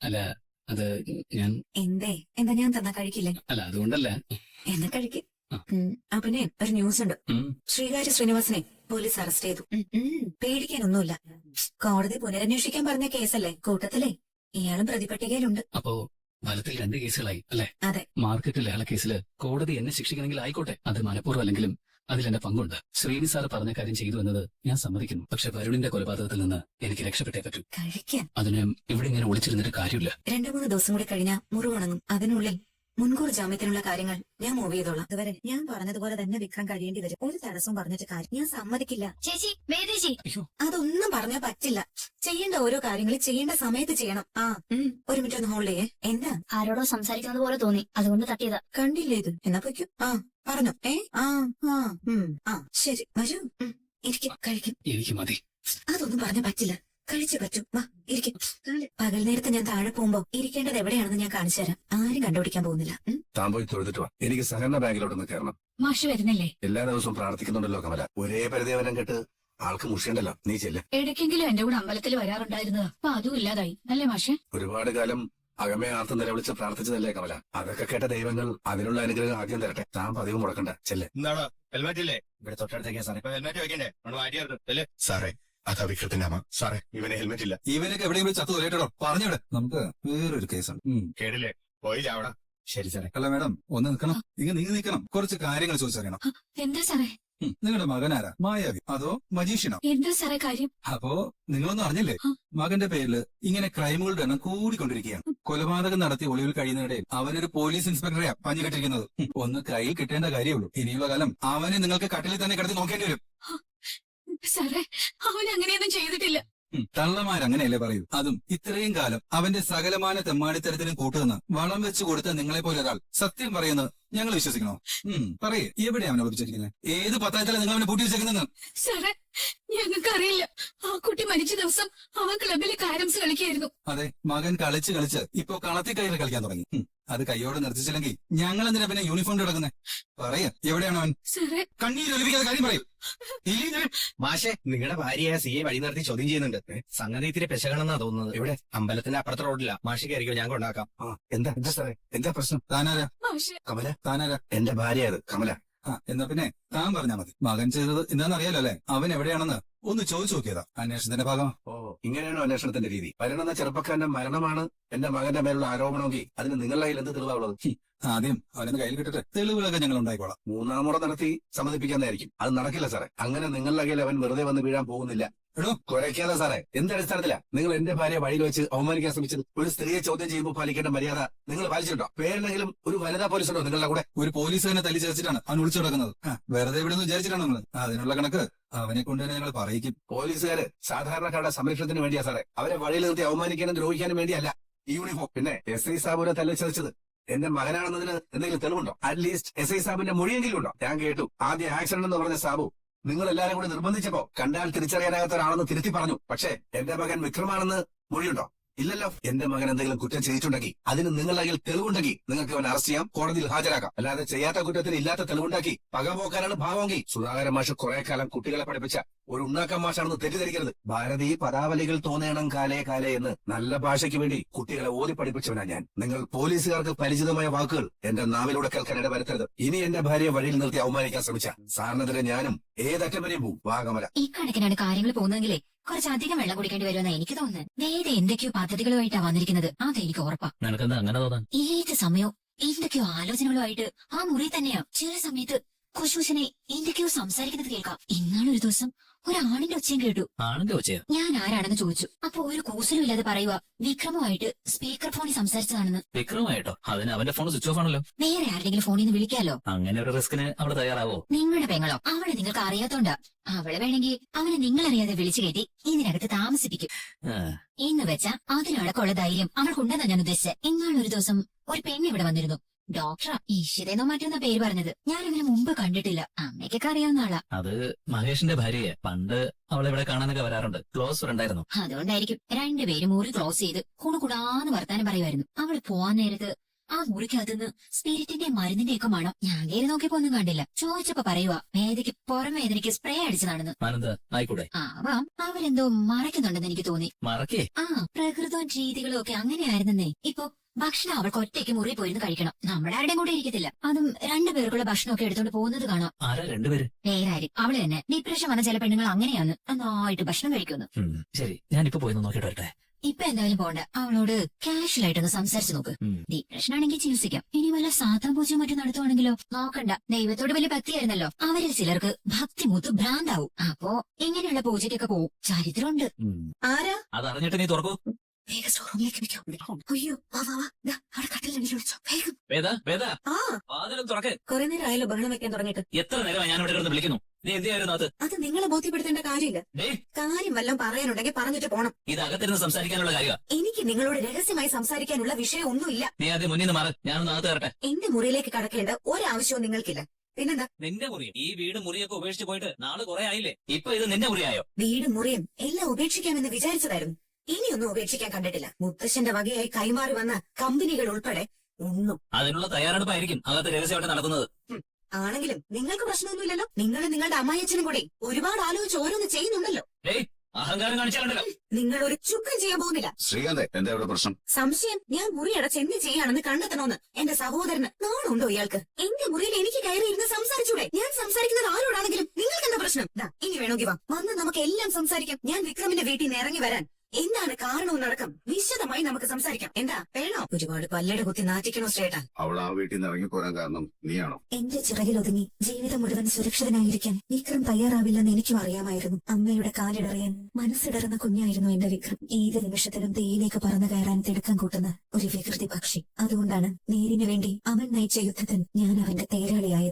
അല്ല അത് ഞാൻ എന്താ ഞാൻ തന്നാ കഴിക്കില്ലേ? അല്ല അതുകൊണ്ടല്ല. എന്നാ കഴിക്ക്. ആ. പിന്നെ ഒരു ന്യൂസ് ഉണ്ട്. ഉം. ശ്രീകാര്യ ശ്രീനിവാസനെ പോലീസ് അറസ്റ്റ് ചെയ്തു. പേടിക്കാനൊന്നുമില്ല. കോടതി പുനരന്വേഷിക്കാൻ പറഞ്ഞ കേസല്ലേ. കൂട്ടത്തിലേ ഇയാളും പ്രതിപട്ടികയിലുണ്ട്. അപ്പോ ഫലത്തിൽ 2 കേസുകളായി അല്ലെ? അതെ. മാർക്കറ്റിൽ അയാളെ കേസില് കോടതി എന്നെ ശിക്ഷിക്കണമെങ്കിൽ ആയിക്കോട്ടെ, അത് മനഃപൂർവ്വം അല്ലെങ്കിലും അതിലെന്റെ പങ്കുണ്ട്. ശ്രീനി സാർ പറഞ്ഞ കാര്യം ചെയ്തു എന്നത് ഞാൻ സമ്മതിക്കുന്നു. പക്ഷെ വരുണിന്റെ കൊലപാതകത്തിൽ നിന്ന് എനിക്ക് രക്ഷപ്പെട്ടേ പറ്റൂ. കഴിക്കാൻ അതിന് ഇവിടെ ഇങ്ങനെ ഒളിച്ചിരുന്നിട്ട് കാര്യമില്ല. 2-3 ദിവസം കൂടി കഴിഞ്ഞാൽ മുറിവുണങ്ങും. അതിനുള്ളിൽ മുൻകൂർ ജാമ്യത്തിനുള്ള കാര്യങ്ങൾ ഞാൻ മൂവ് ചെയ്തോളാം. അതുവരെ ഞാൻ പറഞ്ഞതുപോലെ തന്നെ വിക്രം കഴിയേണ്ടി വരും. ഒരു തടസ്സവും പറഞ്ഞിട്ട് കാര്യം ഞാൻ സമ്മതിക്കില്ല. ചേച്ചി വേദേച്ചി, അതൊന്നും പറഞ്ഞാൽ പറ്റില്ല. ചെയ്യേണ്ട ഓരോ കാര്യങ്ങൾ ചെയ്യേണ്ട സമയത്ത് ചെയ്യണം. ഒരു മിനിറ്റ് ഒന്ന് ഹോൾഡ് ചെയ്യേ. എന്താ? ആരോടോ സംസാരിക്കുന്നത് പോലെ തോന്നി, അതുകൊണ്ട് തട്ടിയതാ. കണ്ടില്ലേ ഇത്? എന്നാ പൊയ്ക്കോ. പറഞ്ഞോ. ശരി വരൂ. ഇരിക്കും കഴിക്കും. എനിക്ക് മതി. അതൊന്നും പറഞ്ഞാൽ പറ്റില്ല. കഴിച്ചേ പറ്റൂ. വാ ഇരിക്കും. പകൽ നേരത്ത് ഞാൻ താഴെ പോകുമ്പോ ഇരിക്കേണ്ടത് എവിടെയാണെന്ന് ഞാൻ കാണിച്ചു തരാം. ആരും കണ്ടുപിടിക്കാൻ പോകുന്നില്ല. താൻ പോയി തൊഴുതിട്ട് വാ. എനിക്ക് സഹകരണ ബാങ്കിലോട്ടൊന്ന് കയറണം. മാഷ് വരുന്നില്ലേ? എല്ലാ ദിവസവും പ്രാർത്ഥിക്കുന്നുണ്ടല്ലോ കമല. ഒരേ പരിധിവനം കേട്ട് ആൾക്ക് മുഷിയുണ്ടല്ലോ. നീ ചെല്ല്. ഇടയ്ക്കെങ്കിലും എന്റെ കൂടെ അമ്പലത്തിൽ വരാറുണ്ടായിരുന്നത് അപ്പൊ അതും ഇല്ലാതായി അല്ലേ മാഷെ? ഒരുപാട് കാലം അകമേ ആർത്ത് നിലവിളിച്ച് പ്രാർത്ഥിച്ചതല്ലേ കമല. അതൊക്കെ കേട്ട ദൈവങ്ങൾ അതിനുള്ള അനുഗ്രഹം ആദ്യം തരട്ടെ. താൻ പതിവ് മുടക്കണ്ട. ചെല്ല്. എന്താണോ ഹെൽമെറ്റ് ഇല്ലേ? ഇവിടെ തൊട്ടടുത്തേക്കാ സാറേ. ഹെൽമെറ്റ് വെക്കണ്ടേ? മാറ്റിയായിരുന്നു. സാറേ അതാ വിക്രത്തിന്റെ അമ്മ. സാറേ ഇവന് ഹെൽമെറ്റ് ഇല്ല. ഇവനൊക്കെ എവിടെയെങ്കിലും ചത്തു തോലേട്ടോ. പറഞ്ഞിവിടെ നമുക്ക് വേറൊരു കേസുണ്ട്. കേടില്ലേ? പോയി ചാവടാ. ശരി സാറേ. അല്ല മാഡം ഒന്ന് നിൽക്കണം. ഇങ്ങ നീ നിൽക്കണം. കുറച്ച് കാര്യങ്ങൾ ചോദിച്ചറിയണം. എന്താ സാറേ? നിങ്ങളുടെ മകനാരാ? മായാവി അതോ മജീഷ്യനോ? എന്താ സാറേ കാര്യം? അപ്പോ നിങ്ങളൊന്നും അറിഞ്ഞില്ലേ? മകന്റെ പേരിൽ ഇങ്ങനെ ക്രൈമുകളുടെ എണ്ണം കൂടിക്കൊണ്ടിരിക്കുകയാണ്. കൊലപാതകം നടത്തി ഒളിവിൽ കഴിയുന്നതിടെ അവനൊരു പോലീസ് ഇൻസ്പെക്ടറെയാ പഞ്ഞു കെട്ടിരിക്കുന്നത്. ഒന്ന് കയ്യിൽ കിട്ടേണ്ട കാര്യമുള്ളൂ. ഇനിയുള്ള കാലം അവനെ നിങ്ങൾക്ക് കട്ടിലിൽ തന്നെ കിടത്തി നോക്കേണ്ടി വരും. സാറേ അവൻ അങ്ങനെയൊന്നും ചെയ്തിട്ടില്ല. തള്ളമാരങ്ങനെയല്ലേ പറയൂ. അതും ഇത്രയും കാലം അവന്റെ സകലമാന തെമ്മാടിത്തരത്തിനും കൂട്ടുനിന്ന് വളം വെച്ചു കൊടുത്ത നിങ്ങളെ പോലെ ഒരാൾ സത്യം പറയുന്നത് ഞങ്ങൾ വിശ്വസിക്കണോ? പറയേ, എവിടെയാണ് അവനെ ഒളിപ്പിച്ചിരിക്കുന്നത്? ഏത് പത്തായത്തിലെ നിങ്ങൾ അവനെ പൂട്ടി വെച്ചേക്കുന്നത്? സാറേ ഞങ്ങൾക്കറിയില്ല. ആ കുട്ടി മരിച്ച ദിവസം അവൻ ക്ലബിൽ കാരംസ് കളിക്കായിരുന്നു. അതെ, മകൻ കളിച്ച് കളിച്ച് ഇപ്പൊ കളത്തിൽ കയറി കളിക്കാൻ തുടങ്ങി. അത് കൈയോടെ നിർത്തിച്ചില്ലെങ്കിൽ ഞങ്ങൾ എന്തിനാ പിന്നെ യൂണിഫോം കിടക്കുന്നത്? പറയാ, എവിടെയാണ് അവൻ? സാറേ കണ്ണീര് ഒലിപ്പിക്കാത്ത കാര്യം പറയൂ. മാഷെ, നിങ്ങളുടെ ഭാര്യയെ സിയെ വഴി നിർത്തി ചോദ്യം ചെയ്യുന്നുണ്ട്. സംഗതി ഇത്തിരി പെശകണെന്നാ തോന്നുന്നത്. ഇവിടെ അമ്പലത്തിന്റെ അപ്പുറത്തെ റോഡില്ല. മാഷിക്കായിരിക്കും, ഞാൻ കൊണ്ടാക്കാം. എന്താ സാറേ, എന്താ പ്രശ്നം? താനാരാ? മാഷെ കമല. താനാരാ? എന്റെ ഭാര്യ അത് കമല. എന്നാ പിന്നെ താൻ പറഞ്ഞാ മതി. മകൻ ചെയ്തത് എന്താണെന്നറിയാലോ അല്ലെ? അവൻ എവിടെയാണെന്ന് ഒന്ന് ചോദിച്ചു നോക്കിയതാ. അന്വേഷണത്തിന്റെ ഭാഗം. ഇങ്ങനെയാണോ അന്വേഷണത്തിന്റെ രീതി? വരുന്ന ചെറുപ്പക്കാരന്റെ മരണമാണ് എന്റെ മകന്റെ മേലുള്ള ആരോപണമെങ്കിൽ അതിന് നിങ്ങളുടെ കയ്യിൽ എന്ത് തെളിവാണുള്ളത്? ആദ്യം അവനൊന്ന് കയ്യിൽ കിട്ടട്ടെ. തെളിവുകളൊക്കെ ഞങ്ങൾ ഉണ്ടായിക്കോളാം. 3-ാം മുറ നടത്തി സമ്മതിപ്പിക്കാന്നായിരിക്കും. അത് നടക്കില്ല സാറേ. അങ്ങനെ നിങ്ങളുടെ കയ്യിൽ അവൻ വെറുതെ വന്ന് വീഴാൻ പോകുന്നില്ല. എടോ കുരയ്ക്കാതെ സാറേ. എന്ത് അടിസ്ഥാനത്തിലാ നിങ്ങൾ എന്റെ ഭാര്യയെ വഴിയിൽ വെച്ച് അവമാനിക്കാൻ ശ്രമിച്ചത്? ഒരു സ്ത്രീയെ ചോദ്യം ചെയ്യുമ്പോൾ പാലിക്കേണ്ട മര്യാദ നിങ്ങൾ പാലിച്ചിട്ടുണ്ടോ? പേരിലെങ്കിലും ഒരു വനിതാ പോലീസ് ഉണ്ടോ നിങ്ങളുടെ കൂടെ? ഒരു പോലീസുകാരനെ തല്ലി ചേർച്ചിട്ടാണ് അവൻ വിളിച്ചു കിടക്കുന്നത്. വെറുതെ ഇവിടെ നിന്ന് വിചാരിച്ചിട്ടാണ് നിങ്ങൾ. അതിനുള്ള കണക്ക് അവനെ കൊണ്ട് തന്നെ ഞങ്ങൾ പറയിക്കും. പോലീസുകാര് സാധാരണക്കാരുടെ സംരക്ഷണത്തിന് വേണ്ടിയാ സാറേ. അവരെ വഴിയിൽ നിർത്തി അവമാനിക്കാനും ദ്രോഹിക്കാനും വേണ്ടിയല്ല ഈ യൂണിഫോം. പിന്നെ SI സാബുനെ തല്ലി ചതച്ചത് എന്റെ മകനാണെന്നതിന് എന്തെങ്കിലും തെളിവുണ്ടോ? അറ്റ്ലീസ്റ്റ് SI സാബിന്റെ മൊഴിയെങ്കിലും ഉണ്ടോ? ഞാൻ കേട്ടു ആദ്യ ആക്സിഡന്റ് എന്ന് പറഞ്ഞ സാബു നിങ്ങൾ എല്ലാരും കൂടി നിർബന്ധിച്ചപ്പോ കണ്ടാൽ തിരിച്ചറിയാനാകാത്ത ഒരാളെന്ന് തിരുത്തി പറഞ്ഞു. പക്ഷേ എന്റെ മകൻ വിക്രമാണെന്ന് മൊഴിയുണ്ടോ? ഇല്ലല്ലോ. എന്റെ മകൻ എന്തെങ്കിലും കുറ്റം ചെയ്തിട്ടുണ്ടെങ്കിൽ അതിന് നിങ്ങളുടെ കയ്യിൽ തെളിവുണ്ടെങ്കിൽ നിങ്ങൾക്ക് അവൻ അറസ്റ്റ് ചെയ്യാം, കോടതിയിൽ ഹാജരാക്കാം. അല്ലാതെ ചെയ്യാത്ത കുറ്റത്തിന് ഇല്ലാത്ത തെളിവുണ്ടാക്കി പകപോക്കാനാണ് ഭാവമെങ്കിൽ സുധാകരൻ മാഷ് കുറെ കാലം കുട്ടികളെ പഠിപ്പിച്ച ഒരു ഉണ്ണാക്കം മാഷാണെന്ന് തെറ്റിദ്ധരിക്കരുത്. ഭാരതീ പദാവലികൾ തോന്നേണം കാലേ കാലേ എന്ന് നല്ല ഭാഷയ്ക്ക് വേണ്ടി കുട്ടികളെ ഓതി പഠിപ്പിച്ചവനാ ഞാൻ. നിങ്ങൾ പോലീസുകാർക്ക് പരിചിതമായ വാക്കുകൾ എന്റെ നാവിലൂടെ കേൾക്കാൻ ഇടവരുത്തരുത്. ഇനി എന്റെ ഭാര്യയെ വഴിയിൽ നിർത്തി അവമാനിക്കാൻ ശ്രമിച്ച സാറിനെതിരെ ഞാനും ഏതറ്റം വരെയും പോവും. വാഗമല. ഈ കണക്കിനാണ് കാര്യങ്ങൾ പോകുന്നതെങ്കിലേ കുറച്ചധികം വെള്ളം കുടിക്കേണ്ടി വരുമെന്നാ എനിക്ക് തോന്നുന്നത്. വേദ എന്തൊക്കെയോ പദ്ധതികളുമായിട്ടാ വന്നിരിക്കുന്നത്, അതെനിക്ക് ഉറപ്പാ. നിനക്കെന്താ അങ്ങനെ തോന്നാൻ? ഏത് സമയവും എന്തൊക്കെയോ ആലോചനകളുമായിട്ട് ആ മുറി തന്നെയാ. ചില സമയത്ത് കുശൂശനെ എന്തൊക്കെയോ സംസാരിക്കുന്നത് കേൾക്കാം. ഇന്നാളൊരു ദിവസം ഒരാണിന്റെ ഒച്ചയും കേട്ടു. ആണിന്റെ ഒച്ചയോ? ഞാൻ ആരാണെന്ന് ചോദിച്ചു. അപ്പൊ ഒരു കൂസലും ഇല്ലാതെ പറയുക വിക്രമുമായിട്ട് സ്പീക്കർ ഫോണിൽ സംസാരിച്ചതാണെന്ന്. വിക്രമായിട്ടോ? അതിന് അവന്റെ ഫോൺ സ്വിച്ച് ഓഫ് ആണല്ലോ. വേറെ ആരുടെങ്കിലും ഫോണിൽ നിന്ന് വിളിക്കാലോ. അങ്ങനെ ഒരു റിസ്കിന് അവള് തയ്യാറാവോ? നിങ്ങളുടെ പെങ്ങളോ? അവളെ നിങ്ങൾക്ക് അറിയാത്തോണ്ടാ. അവളെ വേണമെങ്കിൽ അവനെ നിങ്ങളറിയാതെ വിളിച്ചു കയറ്റി ഇതിനകത്ത് താമസിപ്പിക്കും. എന്ന് വെച്ചാ അതിനടക്കമുള്ള ധൈര്യം അവൾക്കുണ്ടെന്നാ ഞാൻ ഉദ്ദേശിച്ചത്. ഇന്നാളൊരു ദിവസം ഒരു പെണ്ണ് ഇവിടെ വന്നിരുന്നു. ഡോക്ടറാ, ഈശ്വരെന്നോ മറ്റൊന്ന പേര് പറഞ്ഞത്. ഞാൻ അവനെ മുമ്പ് കണ്ടിട്ടില്ല. അമ്മയ്ക്കൊക്കെ അറിയാവുന്ന ആളാ. അത് മഹേഷിന്റെ ഭാര്യയെ. പണ്ട് അവളെ ഇവിടെ കാണാനൊക്കെ വരാറുണ്ട്. ക്ലോസ് ഫ്രണ്ട് ആയിരുന്നു. അതുകൊണ്ടായിരിക്കും രണ്ടുപേരും മുറി ക്ലോസ് ചെയ്ത് കുണുകുടാന്ന് വർത്താനം പറയുമായിരുന്നു. അവള് പോവാൻ നേരത്ത് ആ മുറിക്കകത്തുനിന്ന് സ്പിരിറ്റിന്റെ മരുന്നിന്റെ ഒക്കെ മണം. ഞാൻ കയറി നോക്കിയപ്പോ ഒന്നും കണ്ടില്ല. ചോദിച്ചപ്പോ പറയുവാ വേദനയ്ക്ക് പുറം വേദനയ്ക്ക് സ്പ്രേ അടിച്ചതാണെന്ന്. ആനന്ദ ആയിക്കോട്ടെ. ആവാം, അവരെന്തോ മറയ്ക്കുന്നുണ്ടെന്ന് എനിക്ക് തോന്നി. മറക്കേ? ആ പ്രകൃതവും രീതികളും ഒക്കെ അങ്ങനെയായിരുന്നേ. ഇപ്പൊ ഭക്ഷണം അവൾക്ക് ഒറ്റയ്ക്ക് മുറി പോയിരുന്ന് കഴിക്കണം. നമ്മുടെ ആരുടെയും കൂടെ ഇരിക്കത്തില്ല. അതും രണ്ടുപേർക്കുള്ള ഭക്ഷണമൊക്കെ എടുത്തോണ്ട് പോകുന്നത് കാണാം. ആരാ രണ്ടുപേര്? വേറാരും. അവള് തന്നെ. ഡിപ്രഷൻ വന്ന ചില പെണ്ണുങ്ങൾ അങ്ങനെയാന്ന്. നന്നായിട്ട് ഭക്ഷണം കഴിക്കുന്നു. ശരി, ഞാനിപ്പോ പോയി നോക്കിട്ട് വരട്ടെ. ഇപ്പൊ എന്തായാലും പോണ്ട. അവളോട് കാഷ്വൽ ആയിട്ടൊന്ന് സംസാരിച്ചു നോക്ക്. ഡിപ്രഷൻ ആണെങ്കിൽ ചികിത്സിക്കാം. ഇനി വല്ല സാത്താൻ പൂജയും മറ്റും നടത്തുവാണെങ്കിലോ? നോക്കണ്ട, ദൈവത്തോട് വലിയ ഭക്തിയായിരുന്നല്ലോ. അവരിൽ ചിലർക്ക് ഭക്തി മൂത്ത് ഭ്രാന്താവും. അപ്പോ ഇങ്ങനെയുള്ള പൂജയ്ക്കൊക്കെ പോവും. ചരിത്രമുണ്ട്. ആരാ? അതറിഞ്ഞിട്ട് നീ തുറക്കൂ. വേഗം സ്റ്റോർ റൂമിലേക്ക് വെക്കോ. അയ്യോ വാ വാ വാ, ദാ, അവിടെ കട്ടിലടിയിൽ വിളിച്ചോ വേഗം. വേദ വേദ, ആ വാതിലും തുറക്ക്. കുറെ നേരം ആയാലോ ബഹളം വെക്കാൻ തുടങ്ങിയിട്ട്. എത്ര നേരമായി ഞാൻ ഇവിടെ കിടന്ന് വിളിക്കുന്നു. നീ എന്തിനായിരുന്നു അത്? അത് നിങ്ങളെ ബോധ്യപ്പെടുത്തേണ്ട കാര്യമില്ല. കാര്യം വല്ലതും പറയാനുണ്ടെങ്കിൽ പറഞ്ഞിട്ട് പോണം. ഇത് അകത്തിരുന്ന് സംസാരിക്കാനുള്ള കാര്യമാണ്. എനിക്ക് നിങ്ങളോട് രഹസ്യമായി സംസാരിക്കാനുള്ള വിഷയം ഒന്നുമില്ല. നീ ആദ്യം മുന്നിൽ നിന്ന് മാറ്, ഞാനൊന്ന് അകത്ത് കയറട്ടെ. എന്റെ മുറിയിലേക്ക് കടക്കേണ്ട ഒരാവശ്യവും നിങ്ങൾക്കില്ല. പിന്നെന്താ? നിന്റെ മുറി, ഈ വീട് മുറിയൊക്കെ ഉപേക്ഷിച്ച് പോയിട്ട് നാള് കുറെ ആയില്ലേ? ഇപ്പൊ ഇത് നിന്റെ മുറിയായോ? വീടും മുറിയും എല്ലാം ഉപേക്ഷിക്കാമെന്ന് വിചാരിച്ചതായിരുന്നു. ഇനിയൊന്നും ഉപേക്ഷിക്കാൻ കണ്ടിട്ടില്ല. മുത്തശ്ശന്റെ വകയായി കൈമാറി വന്ന കമ്പനികൾ ഉൾപ്പെടെ ഒന്നും. അതിനുള്ള തയ്യാറെടുപ്പായിരിക്കും അകത്ത് രഹസ്യമായിട്ട് നടത്തുന്നത്. ആണെങ്കിലും നിങ്ങൾക്ക് പ്രശ്നമൊന്നുമില്ലല്ലോ. നിങ്ങൾ നിങ്ങളുടെ അമ്മായിയച്ഛനും കൂടി ഒരുപാട് ആലോചിച്ച് ഓരോന്ന് ചെയ്യുന്നുണ്ടല്ലോ. അഹങ്കാരം കാണിച്ചാലുണ്ടല്ലോ. നിങ്ങൾ ഒരു ചുക്കും ചെയ്യാൻ പോകുന്നില്ല. ശ്രീകാന്ത്, എന്താ ഇവിടെ പ്രശ്നം? സംശയം ഞാൻ മുറി അടച്ച് എന്ത് ചെയ്യാണെന്ന് കണ്ടെത്തണമെന്ന് എന്റെ സഹോദരന് നാളുണ്ടോ ഇയാൾക്ക്? എന്റെ മുറിയിൽ എനിക്ക് കയറി ഇരുന്ന് സംസാരിച്ചൂടെ? ഞാൻ സംസാരിക്കുന്നത് ആരോടാണെങ്കിലും നിങ്ങൾക്ക് എന്താ പ്രശ്നം? ദാ, ഇനി വേണമെങ്കിൽ വാ, വന്ന് നമുക്ക് എല്ലാം സംസാരിക്കാം. ഞാൻ വിക്രമിന്റെ വീട്ടിൽ നിന്ന് ഇറങ്ങി വരാൻ എന്താണ് കാരണവും നടക്കം വിശദമായി നമുക്ക് സംസാരിക്കാം. എന്താ വേണോ? ഒരുപാട് പല്ലട കുത്തി നാറ്റിക്കണോ ചേട്ടാ? അവൾ ആ വീട്ടിൽ നിന്ന് ഇറങ്ങി പോരാൻ കാരണം നീയാണോ? എന്റെ ചിറകിൽ ഒതുങ്ങി ജീവിതം മുഴുവൻ സുരക്ഷിതനായിരിക്കാൻ വിക്രം തയ്യാറാവില്ലെന്ന് എനിക്കും അറിയാമായിരുന്നു. അമ്മയുടെ കാലിടറിയാൻ മനസ്സിടറുന്ന കുഞ്ഞായിരുന്നു എന്റെ വിക്രം. ഏത് നിമിഷത്തിലും തീയിലേക്ക് പറന്നു കയറാൻ തിടുക്കം കൂട്ടുന്ന ഒരു വികൃതി പക്ഷി. അതുകൊണ്ടാണ് നേരിനു വേണ്ടി അവൻ നയിച്ച യുദ്ധത്തിൽ ഞാൻ അവന്റെ തേരാളിയായത്.